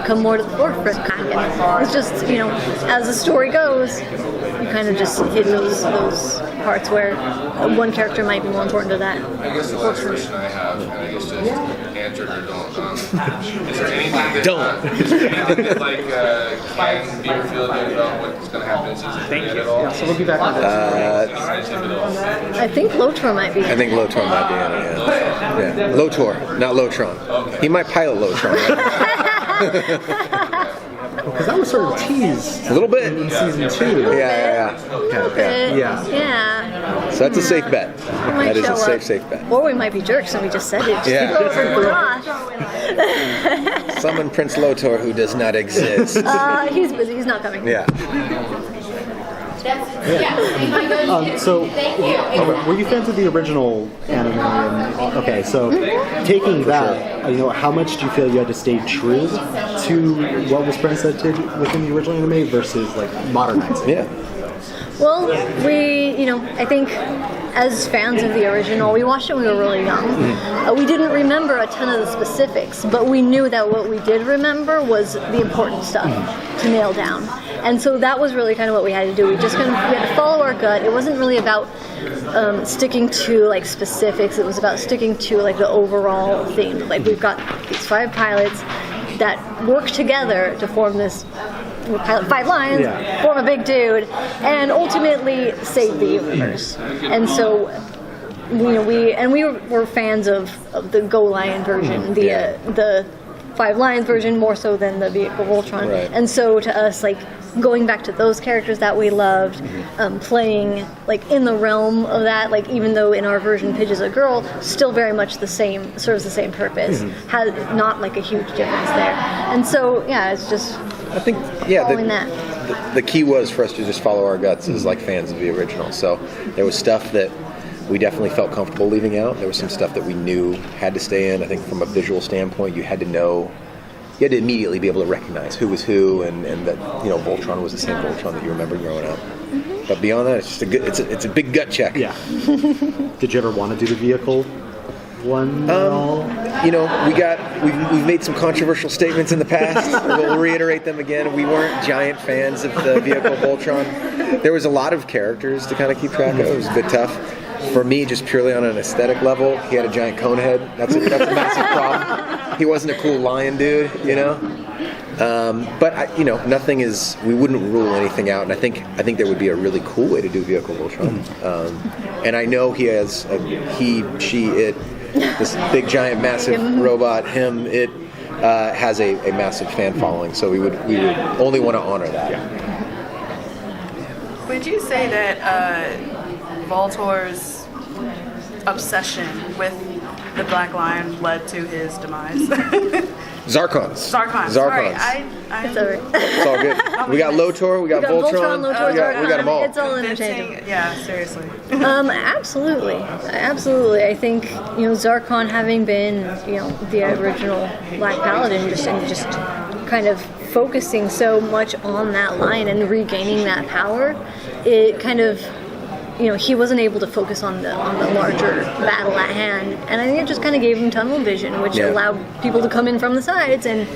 come more to the forefront. And it's just, as the story goes, you kind of just hit those parts where one character might be more important to that. I guess the last question I have, and I guess just answer or don't. Is there anything that can be revealed about what's going to happen in season 3 at all? Yeah, so we'll be back on I think Lotor might be. I think Lotor might be in it. Yeah. Lotor, not Lotron. Okay. He might pilot Lotron. Because that was sort of teased a little bit in season 2. Yeah. So that's a safe bet. That is a safe bet. Or we might be jerks and we just said it. Summon Prince Lotor, who does not exist. He's busy. He's not coming. Yeah. So, were you fans of the original anime? Okay, so taking that, how much do you feel you had to stay true to what was presented within the original anime versus like modernizing? Yeah. Well, I think as fans of the original, we watched it when we were really young. We didn't remember a ton of the specifics, but we knew that what we did remember was the important stuff to nail down. And so that was really kind of what we had to do. We had to follow our gut. It wasn't really about sticking to like specifics. It was about sticking to like the overall theme. Like we've got these 5 pilots that work together to form this. We pilot 5 lines, form a big dude, and ultimately save the universe. And so, we were fans of the Go Lion version, the 5 Lions version more so than the vehicle Voltron. Right. And so to us, like going back to those characters that we loved, playing like in the realm of that, like even though in our version Pidge is a girl, still very much the same, serves the same purpose. Has not like a huge difference there. And so it's just. I think, the key was for us to just follow our guts as like fans of the original. So there was stuff that we definitely felt comfortable leaving out. There was some stuff that we knew had to stay in. I think from a visual standpoint, you had to immediately be able to recognize who was who, and that Voltron was the same Voltron that you remember growing up. But beyond that, it's just it's a big gut check. Yeah. Did you ever want to do the vehicle one? We've made some controversial statements in the past. We'll reiterate them again. We weren't giant fans of the vehicle Voltron. There was a lot of characters to kind of keep track of. It was a bit tough. For me, just purely on an aesthetic level, he had a giant cone head. That's a massive problem. He wasn't a cool lion dude, But nothing is. We wouldn't rule anything out, and I think there would be a really cool way to do vehicle Voltron. And I know he has he, she, it. This big, giant, massive robot, it has a massive fan following, so we would only want to honor that. Would you say that Voltor's obsession with the Black Lion led to his demise? Zarkons. Sorry, It's all good. We got Lotor, we got Voltron, Lotor, we got them all. It's all interchangeable. Yeah, seriously. Absolutely. I think Zarkon having been the original Black Paladin, just kind of focusing so much on that line and regaining that power, it kind of. He wasn't able to focus on the larger battle at hand, and I think it just kind of gave him tunnel vision, which allowed people to come in from the sides and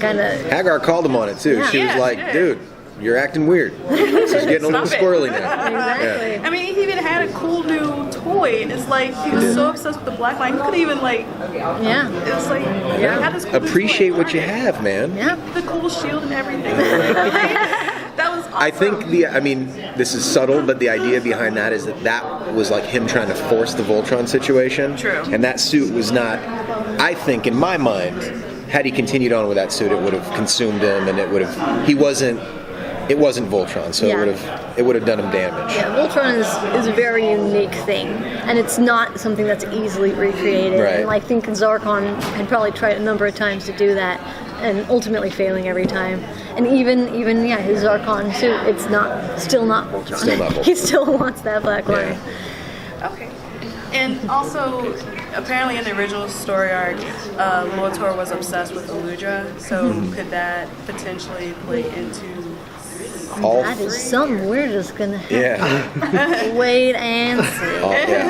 kind of. Hagar called him on it too. She was like, "Dude, you're acting weird. This is getting a little squirrely now." Exactly. I mean, he even had a cool new toy, and it's like he was so obsessed with the Black Lion, he couldn't even It's like he had this cool appreciate toy. what you have, man. Yeah. The cool shield and everything. That was awesome. I think this is subtle, but the idea behind that is that was like him trying to force the Voltron situation. True. And that suit was not, I think in my mind, had he continued on with that suit, it would have consumed him, and it wasn't Voltron, so it would have done him damage. Yeah, Voltron is a very unique thing, and it's not something that's easily recreated. Right. And I think Zarkon had probably tried a number of times to do that, and ultimately failing every time. And even his Zarkon suit, it's still not Voltron. Still not Voltron. He still wants that Black Lion. Okay. And also, apparently in the original story arc, Lotor was obsessed with Eludra, so could that potentially play into... That is something we're just going to have to wait and see.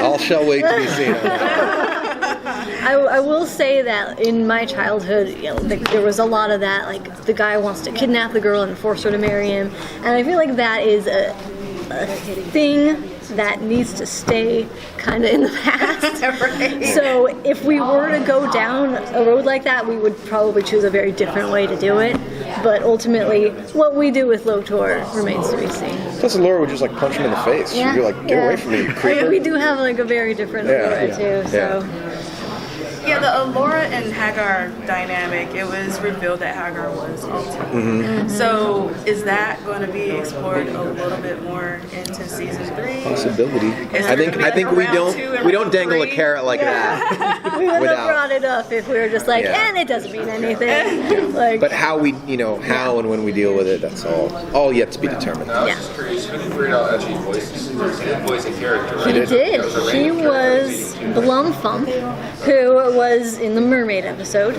All shall wait to be seen on that. I will say that in my childhood, there was a lot of that. Like the guy wants to kidnap the girl and force her to marry him, and I feel like that is a thing that needs to stay kind of in the past. Right. So if we were to go down a road like that, we would probably choose a very different way to do it. But ultimately, what we do with Lotor remains to be seen. Plus, Laura would just like punch him in the face. She'd be like, "Get away from me, you creeper!" We do have like a very different Allura too. So. Yeah, the Allura and Hagar dynamic, it was revealed that Hagar was Ultron. So is that going to be explored a little bit more into season 3? Possibility. I think we don't dangle a carrot like that. We would have brought it up if we were just like, and it doesn't mean anything. Like, but how how and when we deal with it, that's all yet to be determined. I was just curious, who did Weird Al actually voice a character? Right? He did. He was Blumfump, who was in the Mermaid episode.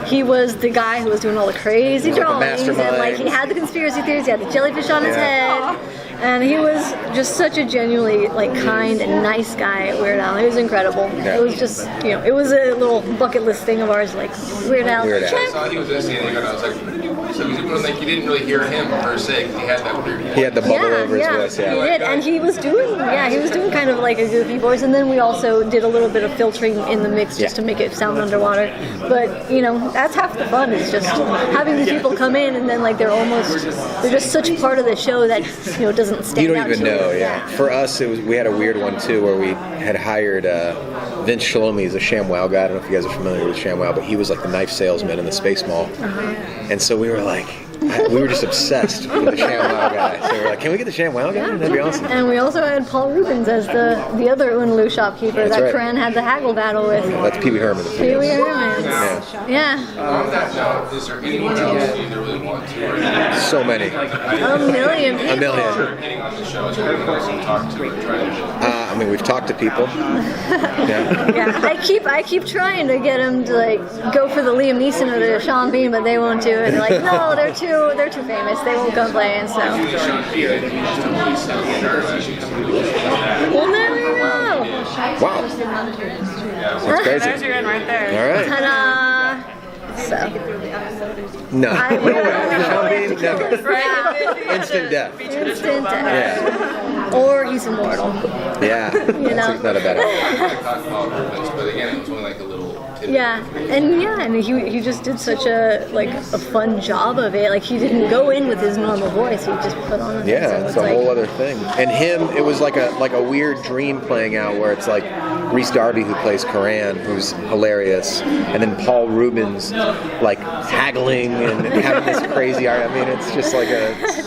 He was the guy who was doing all the crazy drawings, and like he had the conspiracy theories. He had the jellyfish on his head, and he was just such a genuinely like kind and nice guy at Weird Al. He was incredible. It was just it was a little bucket list thing of ours, like Weird Al. I saw he was in San Diego, and I was like, who did you voice? So like you didn't really hear him per se. He had that weird. He had the bubble over his voice. He did, and he was doing kind of like a goofy voice, and then we also did a little bit of filtering in the mix just to make it sound underwater. But that's half the fun, is just having these people come in and then like they're just such part of the show that doesn't stand out. You don't even know, For us, we had a weird one too, where we had hired Vince Shalomi is a ShamWow guy. I don't know if you guys are familiar with ShamWow, but he was like the knife salesman in the Space Mall, and so we were like. We were just obsessed with the ShamWow guy. So we were like, can we get the ShamWow guy? That'd be awesome. And we also had Paul Reubens as the other Unlu shopkeeper that Kran had the haggle battle with. That's Pee Wee Herman. Pee Wee Herman. Yeah. On that note, is there anyone else you really want to? So many. A million people. A million. Getting on the show, is there anyone else you talk to or try to? We've talked to people. I keep trying to get them to like go for the Liam Neeson or the Sean Bean, but they won't do it. They're like, no, they're too famous. They won't come play, and so. We'll never know. Wow. That's crazy. There's your end right there. All right. Ta-da! So. No. No way. Sean Bean, never. Instant death. Instant death. Yeah. Or he's immortal. Yeah. That's not a bad idea. But again, it was only like a little tidbit. And he just did such a fun job of it. Like he didn't go in with his normal voice. He just put on. It's a whole other thing. And him, it was like a weird dream playing out where it's like Rhys Darby who plays Karan, who's hilarious, and then Paul Reubens like haggling and having this crazy art. I mean, it's just like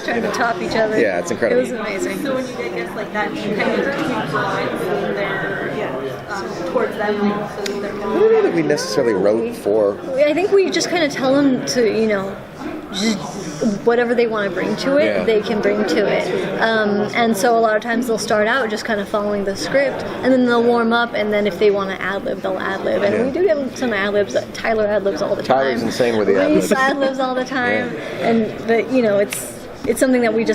trying to top each other. Yeah, it's incredible. It was amazing. So when you get guests like that, you kind of keep their towards them, so that they're I don't know that we necessarily wrote for. I think we just kind of tell them to, just whatever they want to bring to it, they can bring to it. And so a lot of times they'll start out just kind of following the script, and then they'll warm up, and then if they want to ad-lib, they'll ad-lib. And we do get some ad-libs. Tyler ad-libs all the time. Tyler's insane with the ad-libs. Reese ad-libs all the time. But it's something that we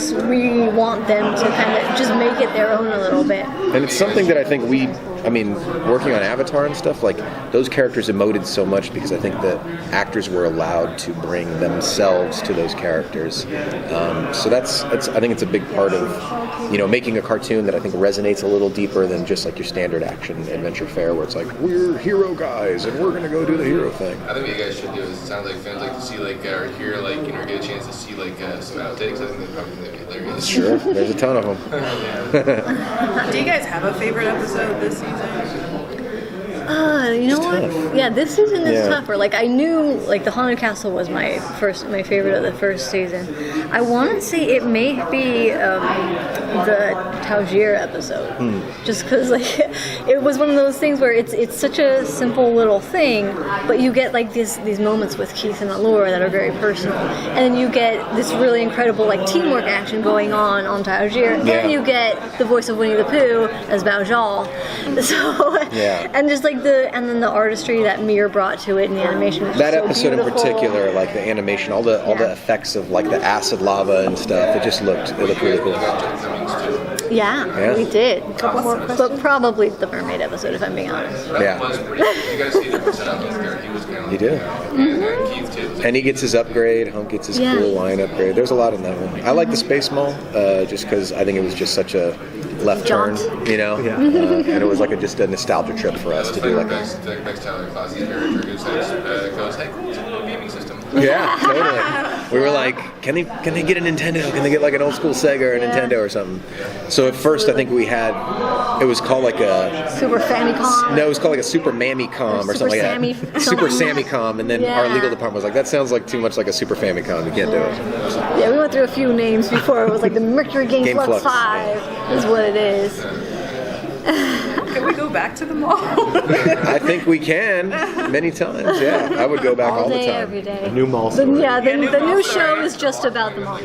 want them to kind of just make it their own a little bit. And it's something that I think working on Avatar and stuff, like those characters emoted so much because I think that actors were allowed to bring themselves to those characters. So I think it's a big part of, making a cartoon that I think resonates a little deeper than just like your standard action adventure fare where it's like, we're hero guys and we're going to go do the hero thing. I think what you guys should do is, it sounds like fans like to see or hear get a chance to see some outtakes. I think that'd probably be hilarious. Sure, there's a ton of them. Do you guys have a favorite episode this season? You know what? Tough. Yeah, this season is tougher. Like I knew, the Haunted Castle was my favorite of the first season. I want to say it may be the Tangier episode, just because it was one of those things where it's such a simple little thing, but you get these moments with Keith and Allura that are very personal, and then you get this really incredible teamwork action going on Tangier, and you get the voice of Winnie the Pooh as Bao Zhao, and just like and then the artistry that Mir brought to it and the animation was That just so episode in beautiful. particular, like the animation, all the effects of like the acid lava and stuff, it looked really cool. Yeah, we did. But probably the mermaid episode, if I'm being honest. Yeah. Was pretty, you gotta see the setup there. He was kind of You do. and Keith too. And he gets his upgrade. Hunk gets his cool line upgrade. There's a lot in that one. I like the Space Mall just because I think it was just such a left turn, you know. Yeah. And it was like just a nostalgia trip for us to do like next Tyler Claus's character goes, hey, cool, it's a little gaming system. Yeah, totally. We were like, can they get a Nintendo? Can they get like an old school Sega or a Nintendo or something? So at first, I think we had, it was called like a Super Famicom. No, it was called like a Super Mamicom or something like that. Super Samicom, and then our legal department was like, that sounds like too much like a Super Famicom. You can't do it. Yeah, we went through a few names before. It was like the Mercury Game, Game Flux Flux, 5 is what it is. Can we go back to the mall? I think we can many times. Yeah, I would go back all the day, time. every day. A new mall story. Yeah, the new new mall show story. is just about the mall.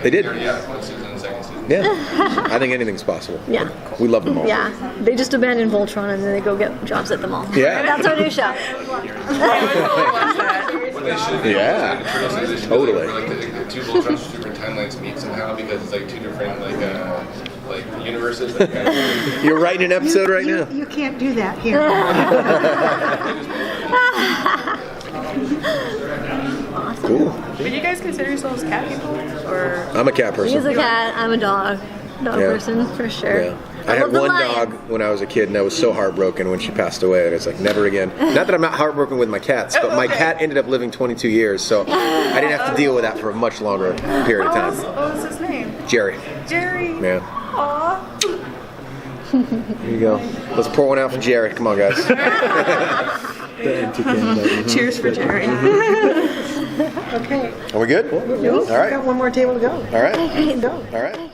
They did. Yeah, one season, second season. Yeah, I think anything's possible. Yeah. We love them all. Yeah, they just abandoned Voltron and then they go get jobs at the mall. Yeah. That's our new show. What they should do Yeah. is they should Totally. for, like the two Voltrons from different timelines meet somehow because it's like two different like universes. That kind of, You're writing an episode right now. You can't do that here. Cool. Would you guys consider yourselves cat people? Or I'm a cat person. He's a cat, I'm a dog. Dog person, for sure. Yeah. I had love the one lion. dog when I was a kid, and I was so heartbroken when she passed away. And it's like, never again. Not that I'm not heartbroken with my cats, but my cat ended up living 22 years, so I didn't have to deal with that for a much longer period of time. what was his name? Jerry. Jerry. Yeah. Aw. Here you go. Let's pour one out for Jerry. Come on, guys. The empty can. Cheers for Jerry. Okay. Are we good? All We've right. got one more table to go. All right. Go. All right.